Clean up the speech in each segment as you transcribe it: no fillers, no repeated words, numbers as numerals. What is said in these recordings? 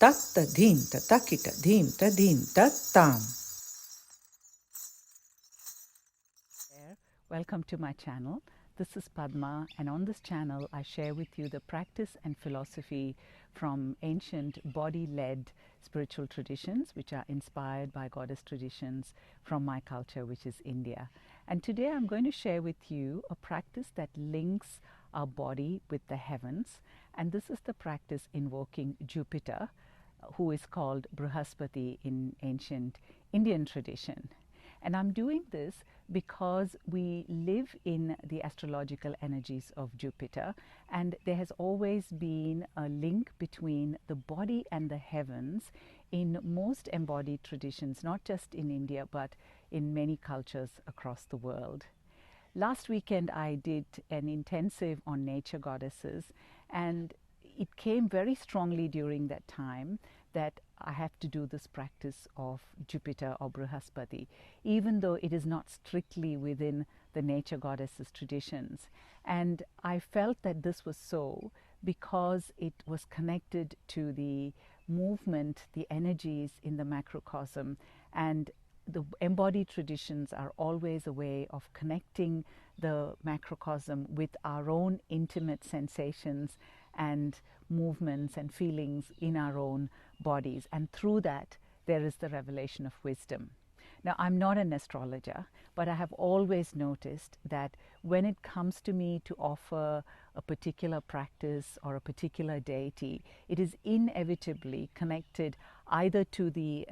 tatta dhim tatakita dhim tadim tattam. Welcome to my channel. This is Padma, and on this channel I share with you the practice and philosophy from ancient body-led spiritual traditions which are inspired by goddess traditions from my culture, which is India. And today I'm going to share with you a practice that links our body with the heavens, and this is the practice invoking Jupiter, who is called Brihaspati in ancient Indian tradition. And I'm doing this because we live in the astrological energies of Jupiter, and there has always been a link between the body and the heavens in most embodied traditions, not just in India, but in many cultures across the world. Last weekend, I did an intensive on nature goddesses, and it came very strongly during that time that I have to do this practice of Jupiter or Brihaspati, even though it is not strictly within the nature goddesses traditions. And I felt that this was so because it was connected to the movement, the energies in the macrocosm, and the embodied traditions are always a way of connecting the macrocosm with our own intimate sensations and movements and feelings in our own bodies. And through that, there is the revelation of wisdom. Now, I'm not an astrologer, but I have always noticed that when it comes to me to offer a particular practice or a particular deity, it is inevitably connected either to the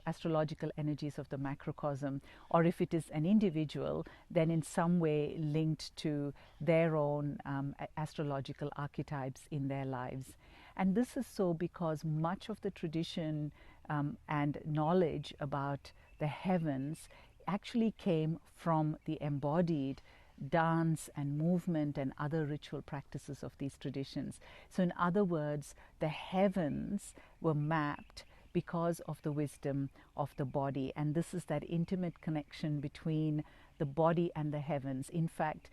astrological energies of the macrocosm, or if it is an individual, then in some way linked to their own astrological archetypes in their lives. And this is so because much of the tradition and knowledge about the heavens actually came from the embodied dance and movement and other ritual practices of these traditions. So in other words, the heavens were mapped because of the wisdom of the body, and this is that intimate connection between the body and the heavens. In fact,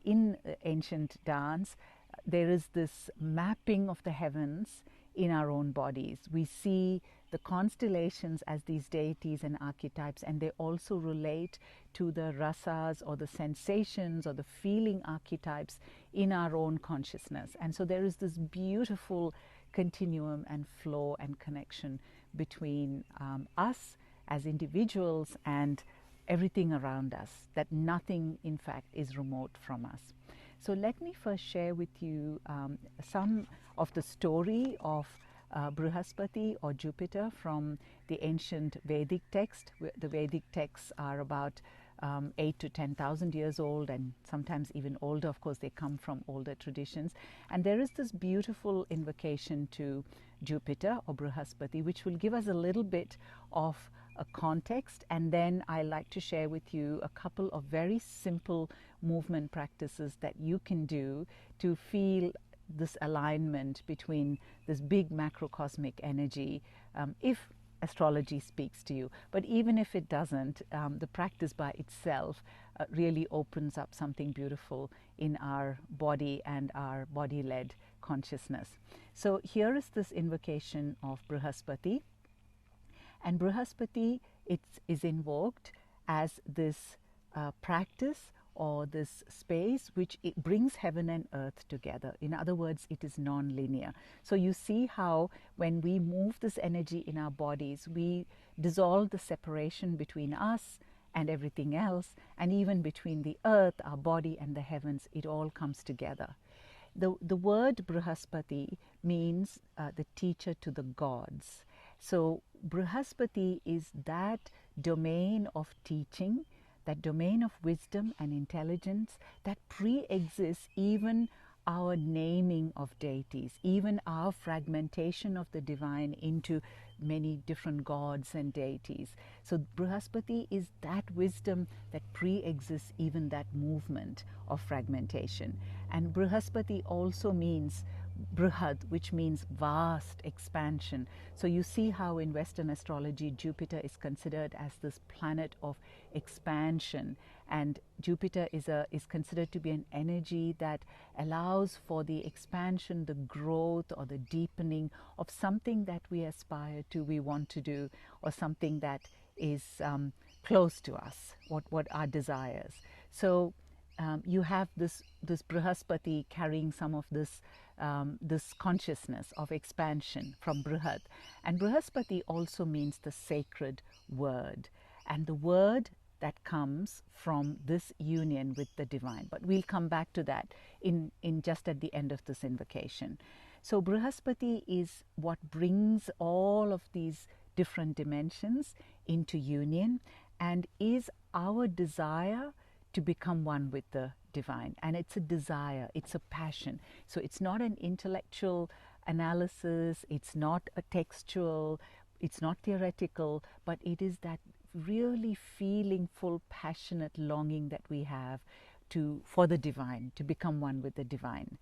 in ancient dance, there is this mapping of the heavens in our own bodies. We see the constellations as these deities and archetypes, and they also relate to the rasas or the sensations or the feeling archetypes in our own consciousness. And so there is this beautiful continuum and flow and connection between us as individuals and everything around us, that nothing in fact is remote from us. So let me first share with you some of the story of Brihaspati or Jupiter from the ancient Vedic text. The Vedic texts are about 8 to 10,000 years old, and sometimes even older. Of course, they come from older traditions. And there is this beautiful invocation to Jupiter or Brihaspati, which will give us a little bit of a context, and then I like to share with you a couple of very simple movement practices that you can do to feel this alignment between this big macrocosmic energy, if astrology speaks to you. But even if it doesn't, the practice by itself really opens up something beautiful in our body and our body-led consciousness. So here is this invocation of Brihaspati. And Brihaspati is invoked as this practice or this space which it brings heaven and earth together. In other words, it is non-linear. So you see how when we move this energy in our bodies, we dissolve the separation between us and everything else, and even between the earth, our body, and the heavens. It all comes together. The word Brihaspati means the teacher to the gods. So Brihaspati is that domain of teaching, that domain of wisdom and intelligence that pre-exists even our naming of deities, even our fragmentation of the divine into many different gods and deities. So Brihaspati is that wisdom that pre-exists even that movement of fragmentation. And Brihaspati also means Brihad, which means vast, expansion. So you see how in Western astrology, Jupiter is considered as this planet of expansion, and Jupiter is considered to be an energy that allows for the expansion, the growth, or the deepening of something that we aspire to, we want to do, or something that is close to us, what our desires. So you have this Brihaspati carrying some of this this consciousness of expansion from Brihad. And Brihaspati also means the sacred word, and the word that comes from this union with the divine. But we'll come back to that in just at the end of this invocation. So Brihaspati is what brings all of these different dimensions into union and is our desire to become one with the divine. And it's a desire, it's a passion. So it's not an intellectual analysis, it's not a textual, it's not theoretical, but it is that really feeling full, passionate longing that we have for the divine, to become one with the divine.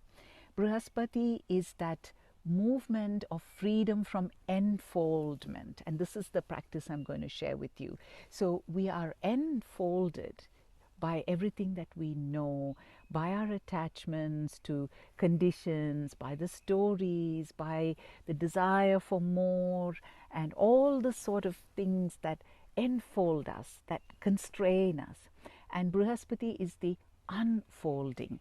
Brihaspati is that movement of freedom from enfoldment, and this is the practice I'm going to share with you. So we are enfolded by everything that we know, by our attachments to conditions, by the stories, by the desire for more, and all the sort of things that enfold us, that constrain us. And Brihaspati is the unfolding.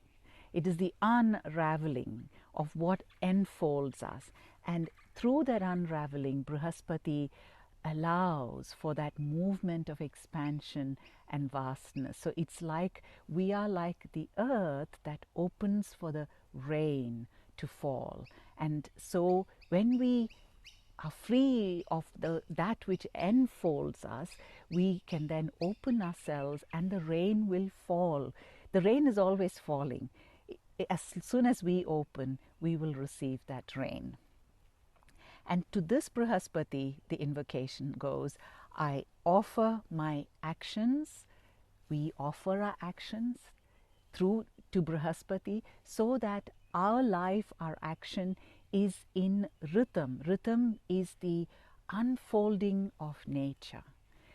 It is the unraveling of what enfolds us. And through that unraveling, Brihaspati allows for that movement of expansion and vastness. So it's like we are like the earth that opens for the rain to fall. And so when we are free of that which enfolds us, we can then open ourselves and the rain will fall. The rain is always falling. As soon as we open, we will receive that rain. And to this Brihaspati, the invocation goes, I offer my actions, we offer our actions through to Brihaspati, so that our life, our action is in rhythm. Rhythm is the unfolding of nature,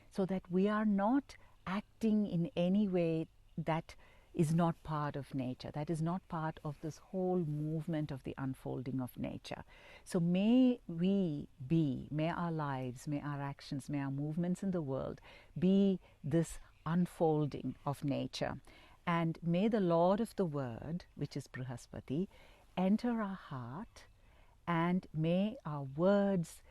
so that we are not acting in any way that is not part of nature, that is not part of this whole movement of the unfolding of nature. So may we be, may our lives, may our actions, may our movements in the world be this unfolding of nature. And may the Lord of the Word, which is Brihaspati, enter our heart, and may our words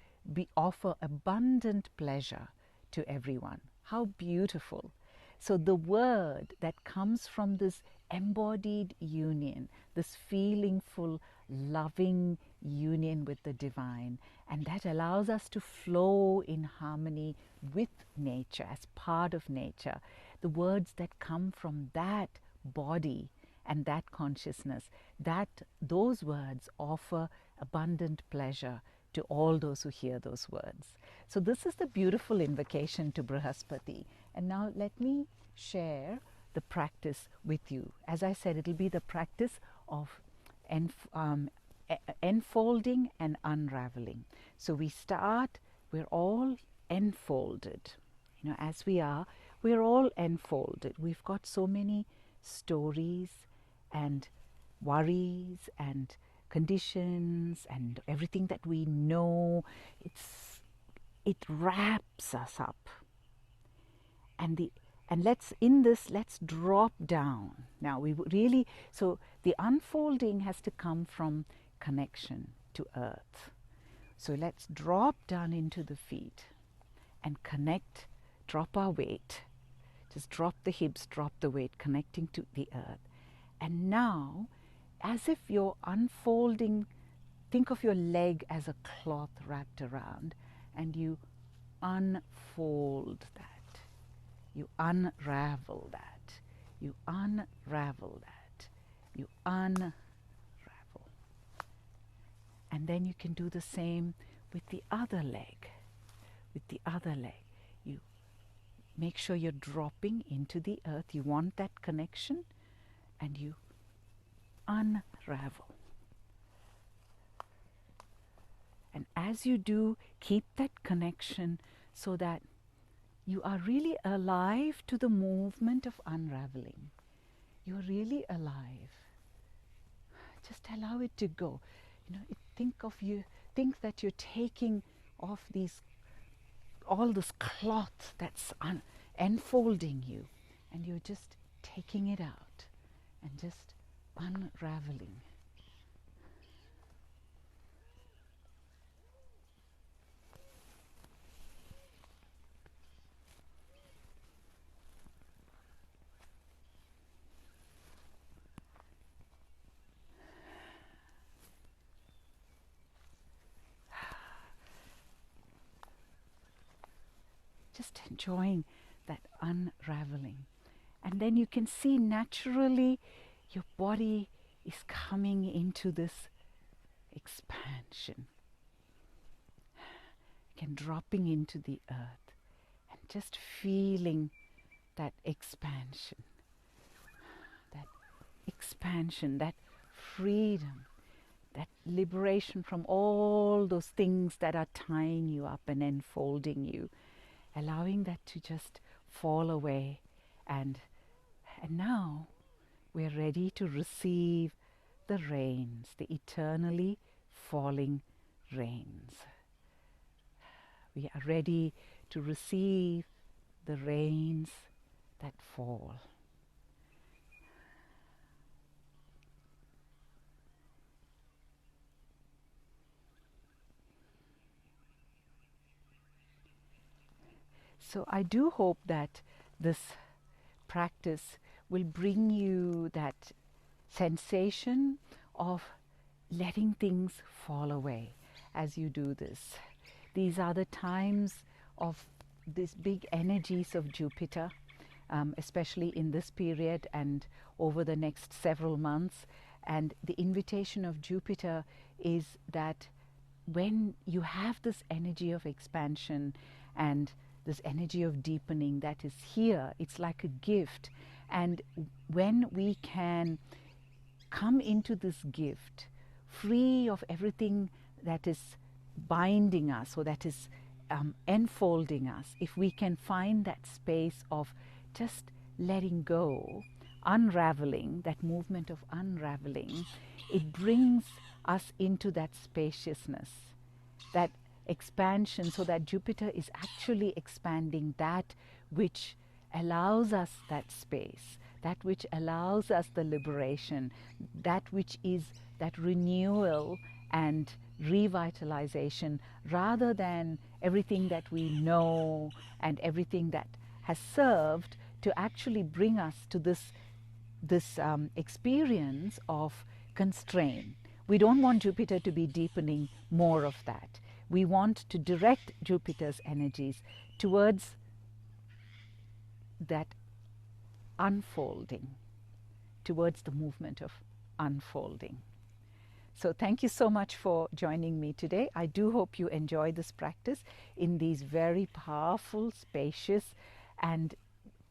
offer abundant pleasure to everyone. How beautiful! So the word that comes from this embodied union, this feelingful, loving union with the divine, and that allows us to flow in harmony with nature, as part of nature. The words that come from that body and that consciousness, those words offer abundant pleasure to all those who hear those words. So this is the beautiful invocation to Brihaspati. And now let me share the practice with you. As I said, it'll be the practice of enfolding and unraveling. So we start, we're all enfolded. You know, as we're all enfolded. We've got so many stories and worries and conditions and everything that we know. It wraps us up. And let's drop down. Now so the unfolding has to come from connection to earth. So let's drop down into the feet and connect, drop our weight. Just drop the hips, drop the weight, connecting to the earth. And now, as if you're unfolding, think of your leg as a cloth wrapped around, and you unfold that. You unravel that. You unravel that. You unravel. And then you can do the same with the other leg. With the other leg. You make sure you're dropping into the earth. You want that connection, and you unravel. And as you do, keep that connection so that you are really alive to the movement of unraveling. You're really alive. Just allow it to go. Think that you're taking off all this cloth that's enfolding you, and you're just taking it out and just unraveling. Just enjoying that unraveling. And then you can see naturally your body is coming into this expansion. Again, dropping into the earth and just feeling that expansion, that freedom, that liberation from all those things that are tying you up and enfolding you. Allowing that to just fall away, and now we're ready to receive the rains, the eternally falling rains. We are ready to receive the rains that fall. So I do hope that this practice will bring you that sensation of letting things fall away as you do this. These are the times of these big energies of Jupiter, especially in this period and over the next several months. And the invitation of Jupiter is that when you have this energy of expansion and this energy of deepening that is here, it's like a gift. And when we can come into this gift free of everything that is binding us or that is enfolding us, if we can find that space of just letting go, unraveling, that movement of unraveling, it brings us into that spaciousness, that expansion, so that Jupiter is actually expanding that which allows us that space, that which allows us the liberation, that which is that renewal and revitalization, rather than everything that we know and everything that has served to actually bring us to this experience of constraint. We don't want Jupiter to be deepening more of that. We want to direct Jupiter's energies towards that unfolding, towards the movement of unfolding. So thank you so much for joining me today. I do hope you enjoy this practice in these very powerful, spacious and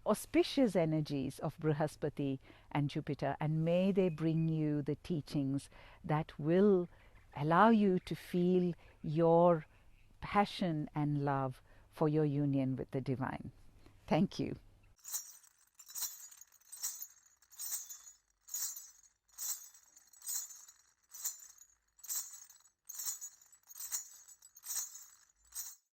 auspicious energies of Brihaspati and Jupiter, and may they bring you the teachings that will allow you to feel your passion and love for your union with the divine. Thank you.